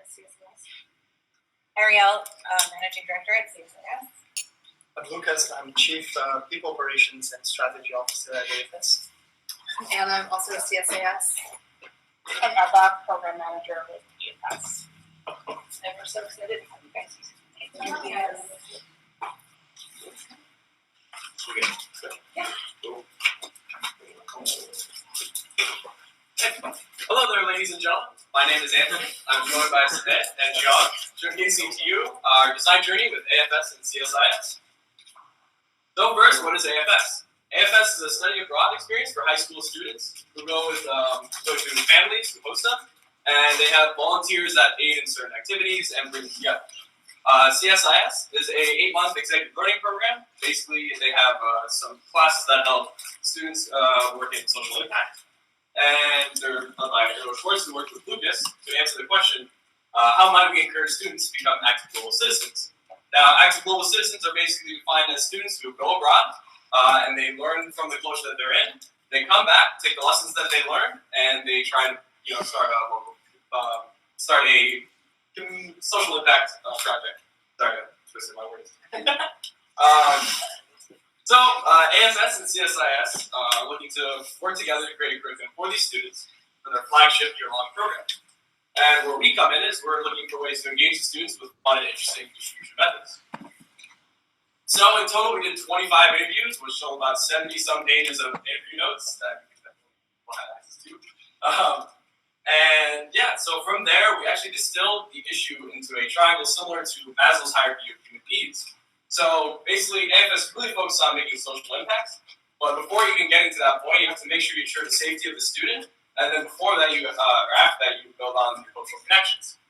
at CSIS. Ariel, Managing Director at CSIS. I'm Lucas. I'm Chief People Operations and Strategy Officer at AFS. And I'm also a CSIS. I'm Eva, Program Manager with AFS. And we're so excited to have you guys. Thank you. Hello there, ladies and gentlemen. My name is Anthony. I'm joined by Sabet and John, showcasing to you our design journey with AFS and CSIS. So first, what is AFS? AFS is a study abroad experience for high school students who go to families who host them, and they have volunteers that aid in certain activities and bring them together. CSIS is a 8-month executive learning program. Basically, they have some classes that help students work in social impact. And they're led by Phil Schwartz, who worked with Lucas to answer the question, how might we encourage students to become active global citizens? Now, active global citizens are basically defined as students who go abroad and they learn from the culture that they're in. They come back, take the lessons that they learn, and they try to start a social impact project. Sorry, I twisted my words. So, AFS and CSIS are looking to work together to create a curriculum for these students for their flagship year-long program. And where we come in is we're looking for ways to engage the students with fun and interesting distribution methods. So, in total, we did 25 interviews, which show about 70-some pages of interview notes that you will have access to. So from there, we actually distilled the issue into a triangle similar to Maslow's hierarchy of human needs. So basically, AFS really focuses on making social impacts, but before even getting to that point, you have to make sure you ensure the safety of the student, and then before that, or after that, you build on your cultural connections.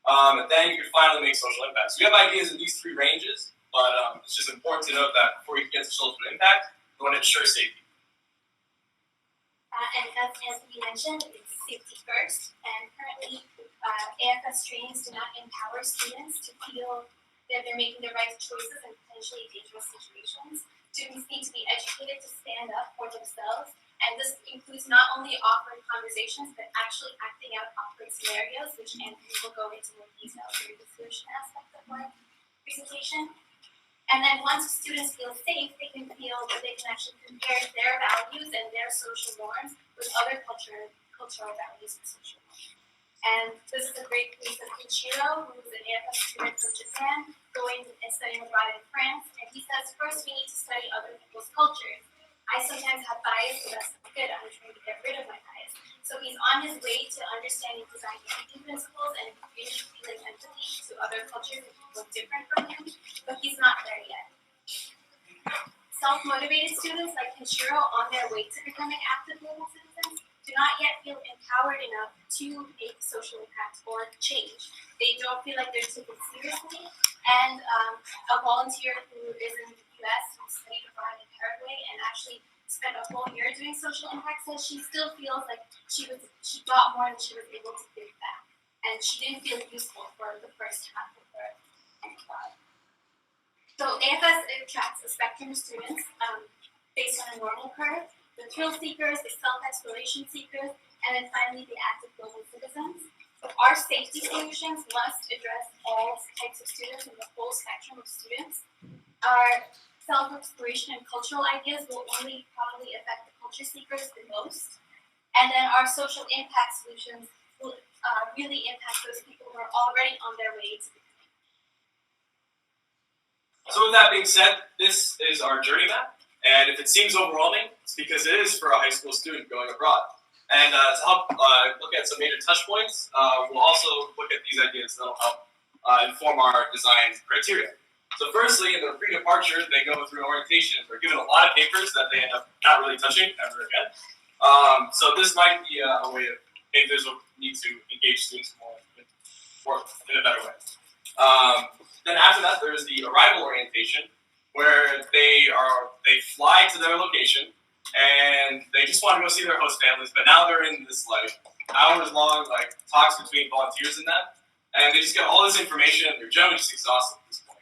And then you can finally make social impacts. We have ideas in these 3 ranges, but it's just important to note that before you get to social impact, you want to ensure safety. And as Anthony mentioned, it's safety first, and currently AFS trainings do not empower students to feel that they're making the right choices in potentially dangerous situations. Students need to be educated to stand up for themselves, and this includes not only awkward conversations, but actually acting out awkward scenarios, which Anthony will go into more detail during the solution aspect of our presentation. And then once students feel safe, they can feel that they can actually compare their values and their social norms with other cultural values and social norms. And this is a great case of Ichiro, who is an AFS student from Japan, going and studying abroad in France. And he says, first we need to study other people's cultures. I sometimes have bias, but that's not good. I'm trying to get rid of my bias. So he's on his way to understanding design thinking principles and really feeling empathy to other cultures that look different from him, but he's not there yet. Self-motivated students like Kenshiro on their way to becoming active global citizens do not yet feel empowered enough to make social impact or change. They don't feel like they're taken seriously, and a volunteer who is in the US who studied abroad in Paraguay and actually spent a whole year doing social impact says she still feels like she got more than she was able to give back, and she didn't feel useful for the first half of her job. So AFS attracts a spectrum of students based on a normal curve: the thrill seekers, the self-exploration seekers, and then finally the active global citizens. So our safety solutions must address all types of students and the whole spectrum of students. Our self-exploration and cultural ideas will only probably affect the culture seekers the most. And then our social impact solutions will really impact those people who are already on their way to becoming. So with that being said, this is our journey map. And if it seems overwhelming, it's because it is for a high school student going abroad. And to help look at some major touch points, we'll also look at these ideas that will help inform our design criteria. So firstly, in their pre-departure, they go through orientation. They're given a lot of papers that they end up not really touching ever again. So this might be a way of, maybe there's a need to engage students more in a better way. Then after that, there's the arrival orientation, where they fly to their location, and they just want to go see their host families, but now they're in this hours-long talks between volunteers and them, and they just get all this information, and they're generally just exhausted at this point.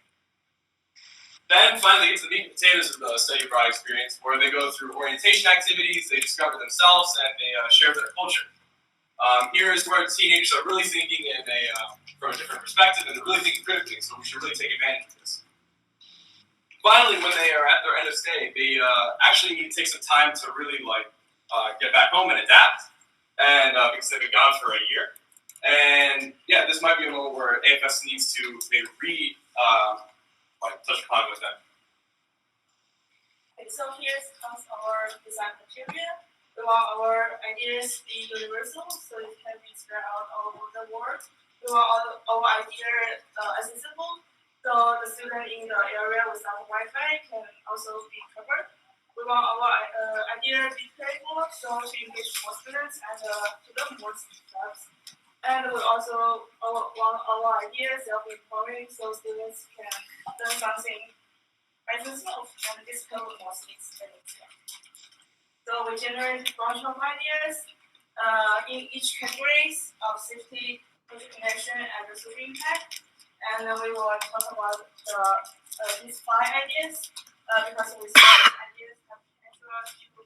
Then finally, they get to the meat and potatoes of the study abroad experience, where they go through orientation activities, they discover themselves, and they share their culture. Here is where teenagers are really thinking in a from a different perspective and really thinking critically, so we should really take advantage of this. Finally, when they are at their end of stay, they actually need to take some time to really get back home and adapt, and because they've been gone for a year. And yeah, this might be a moment where AFS needs to maybe touch upon with them. Okay, so here comes our design criteria. We want our ideas be universal, so it can be spread out all over the world. We want our idea accessible, so the student in the area without Wi-Fi can also be covered. We want our idea be playful, so to engage more students and to learn more steps. And we also want our ideas self-empowering, so students can learn something by themselves and discover more things by themselves. So we generate a bunch of ideas in each categories of safety, social connection, and the social impact. And then we will talk about these 5 ideas because we see these ideas have potential to our future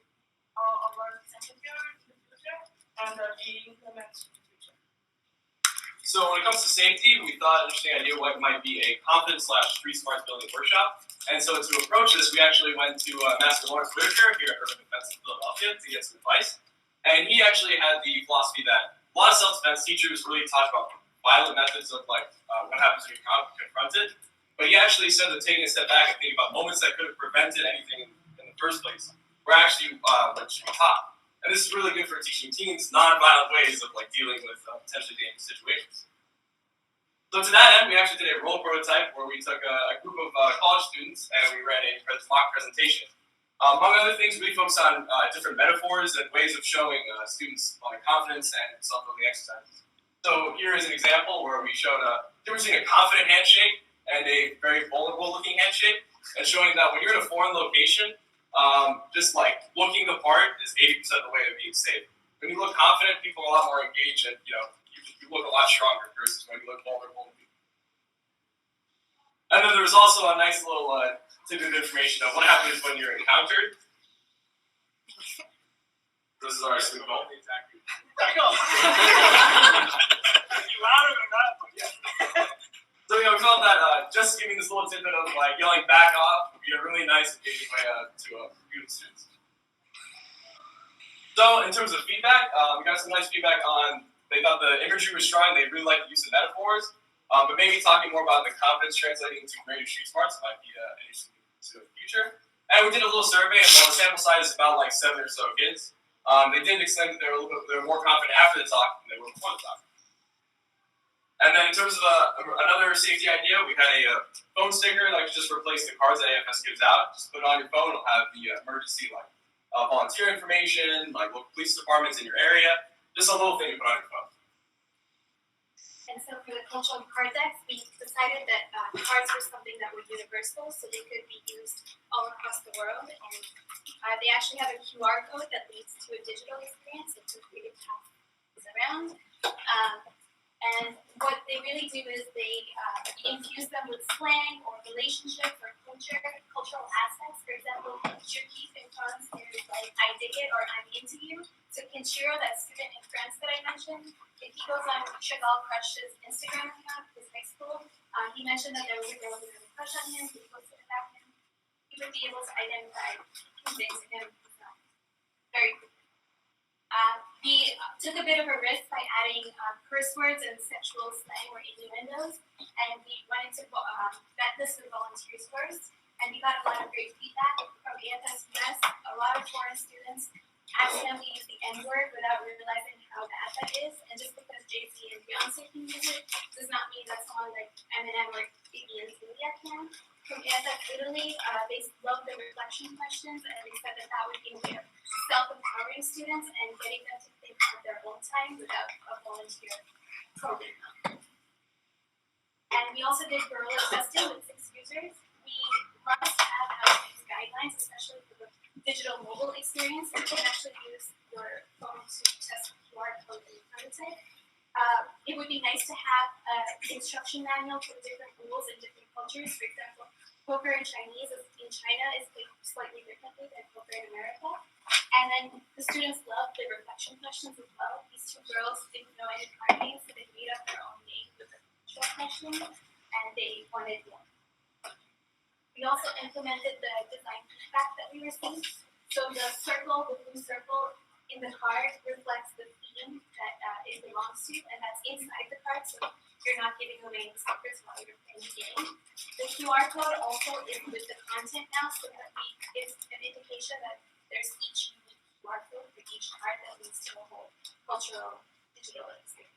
and be implemented. So when it comes to safety, we thought an interesting idea what might be a confidence/street smarts building workshop. And so to approach this, we actually went to Master Lawrence Whitaker here at Urban Defense in Philadelphia to get some advice. And he actually had the philosophy that a lot of self-defense teachers really talk about violent methods of what happens when you're confronted. But he actually said that taking a step back and thinking about moments that could have prevented anything in the first place were actually what should be taught. And this is really good for teaching teens non-violent ways of dealing with potentially dangerous situations. So to that end, we actually did a role prototype where we took a group of college students and we ran a mock presentation. Among other things, we focused on different metaphors and ways of showing students confidence and self-building exercises. So here is an example where we showed a difference between a confident handshake and a very vulnerable-looking handshake, and showing that when you're in a foreign location, just looking the part is 80% of the way of being safe. When you look confident, people are a lot more engaged, and you look a lot stronger versus when you look vulnerable. And then there was also a nice little tidbit of information of what happens when you're encountered. This is our student goal. Exactly. Louder than that, but yeah. So we felt that just giving this little tidbit of yelling back off would be a really nice engaging way to view the students. So in terms of feedback, we got some nice feedback on, they thought the imagery was strong, they really liked the use of metaphors, but maybe talking more about the confidence translating into greater street smarts might be interesting to the future. And we did a little survey, and while the sample size is about 7 or so kids, they did explain that they were more confident after the talk than they were before the talk. And then in terms of another safety idea, we had a phone sticker just replace the cards that AFS gives out. Just put it on your phone, it'll have the emergency volunteer information, local police departments in your area. Just a little thing to put on your phone. And so for the cultural card decks, we decided that cards were something that were universal, so they could be used all across the world. And they actually have a QR code that leads to a digital experience, so it's free to pass this around. And what they really do is they infuse them with slang or relationships or cultural aspects. For example, Shirkeef in France is I dig it or I'm into you. So Kenshiro, that student in France that I mentioned, if he goes on Chagall Crush's Instagram account, his high school, he mentioned that there was a girl who had a crush on him, he posted about him. He would be able to identify who thinks him very quickly. He took a bit of a risk by adding curse words and sexual slang or innuendos, and we went into vet this with volunteers first, and we got a lot of great feedback from AFS US. A lot of foreign students accidentally use the N-word without realizing how bad that is, and just because Jay-Z and Beyonce can use it does not mean that someone like Eminem or Iggy Azalea can. From AFS Italy, they loved the reflection questions, and they said that would be a way of self-empowering students and getting them to think of their own time without a volunteer program. And we also did guerrilla testing with 6 users. We must have how-to-use guidelines, especially for the digital mobile experience. You can actually use your phone to test the QR code in the prototype. It would be nice to have an instruction manual for different rules in different cultures. For example, poker in Chinese in China is played slightly differently than poker in America. And then the students loved the reflection questions as well. These 2 girls didn't know any card names, so they made up their own name with the mid-year. We also implemented the design feedback that we received. So the circle, the blue circle in the card reflects the theme that it belongs to, and that's inside the card, so you're not giving away any secrets while you're playing the game. The QR code also is with the content now, so that it's an indication that there's each unique QR code for each card that leads to a whole cultural digital experience.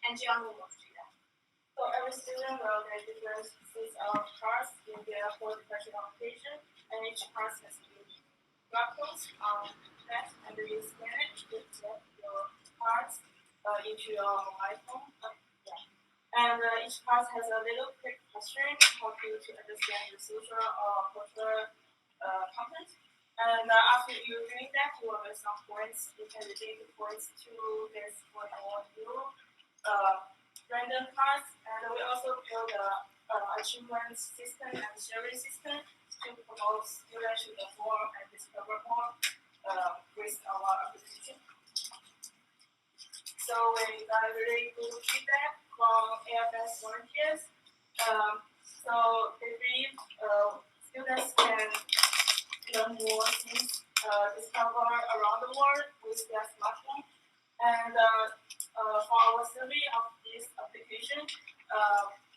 And John will walk through that. So every student will get different sets of cards in their full depression application, and each card has unique QR codes on that, and you scan it to get your cards into your iPhone. And each card has a little quick question to help you to understand the social or cultural content. And after you doing that, you will get some points. You can redeem the points to this for our new random cards. And we also build a achievement system and sharing system to promote students to learn more and discover more with our application. So we got really good feedback from AFS volunteers. So they believe students can learn more things, discover around the world with their smartphone. And for our survey of this application,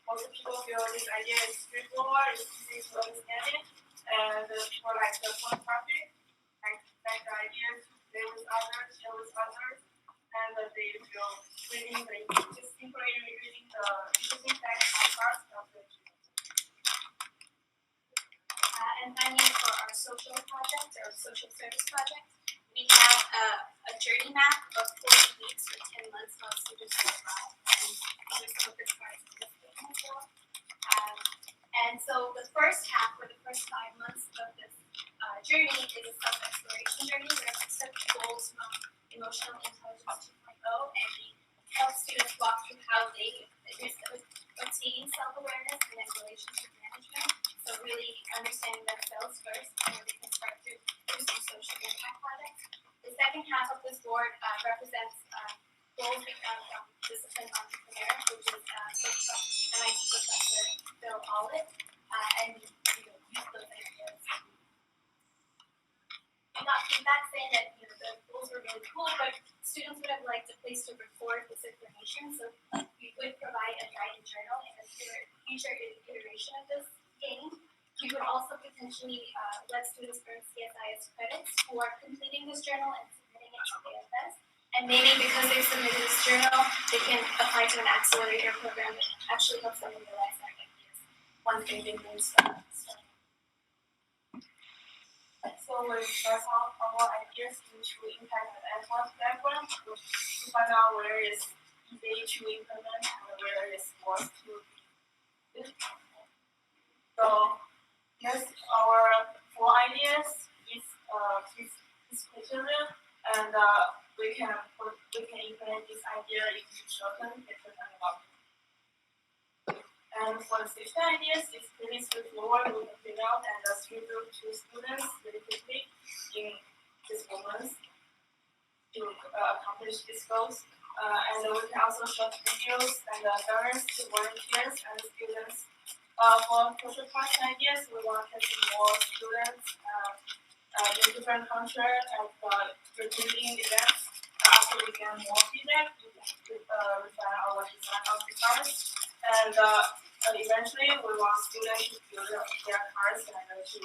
most people feel this idea is straightforward, it's easy to understand it, and people like the fun project, like the idea to play with others, share with others, and they feel reading just simply reading the interesting facts on parts of the And finally, for our social project or social service project, we have a journey map of 40 weeks or 10 months while students are abroad. And these are some of the cards in this game as well. And so the first half, or the first 5 months of this journey, is a self-exploration journey where we set goals from Emotional Intelligence 2.0, and we help students walk through how they obtain self-awareness and then relationship management. So really understanding themselves first before they can start to do some social impact projects. The second half of this board represents goals we found from Disciplined Entrepreneur, which is book from MIT professor Phil Ollett, and use those ideas. We got feedback saying that the goals were really cool, but students would have liked a place to record this information, so we would provide a guided journal in a future iteration of this game. We would also potentially let students earn CSIS credits for completing this journal and submitting it to AFS. And maybe because they submitted this journal, they can apply to an accelerator program that actually helps them realize their ideas once they've been doing stuff. So we pass on our ideas into impact and advanced background to find out where is easy to implement and where is worth to do. So here's our 4 ideas. This criteria, and we can implement this idea into shorten development. And for the 6 ideas, it's pretty straightforward. We can figure out and distribute to students really quickly in these moments to accomplish these goals. And we can also short videos and diaries to volunteers and students. For social project ideas, we want to see more students in different countries and repeating events. After we get more feedback, we can refine our design of the cards. And eventually, we want students to build their cards and to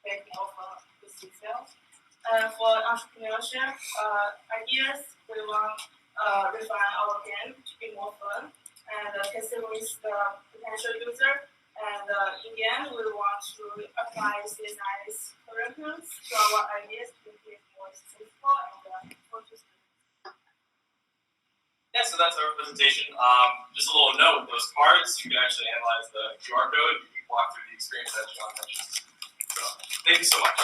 make more fun with details. For entrepreneurship ideas, we want refine our game to be more fun and test it with the potential user. And in the end, we want to apply CSI's curriculums to our ideas to make it more successful and focused. Yeah, so that's our presentation. Just a little note, those cards, you can actually analyze the QR code, you can walk through the experience that John mentioned. So, thank you so much.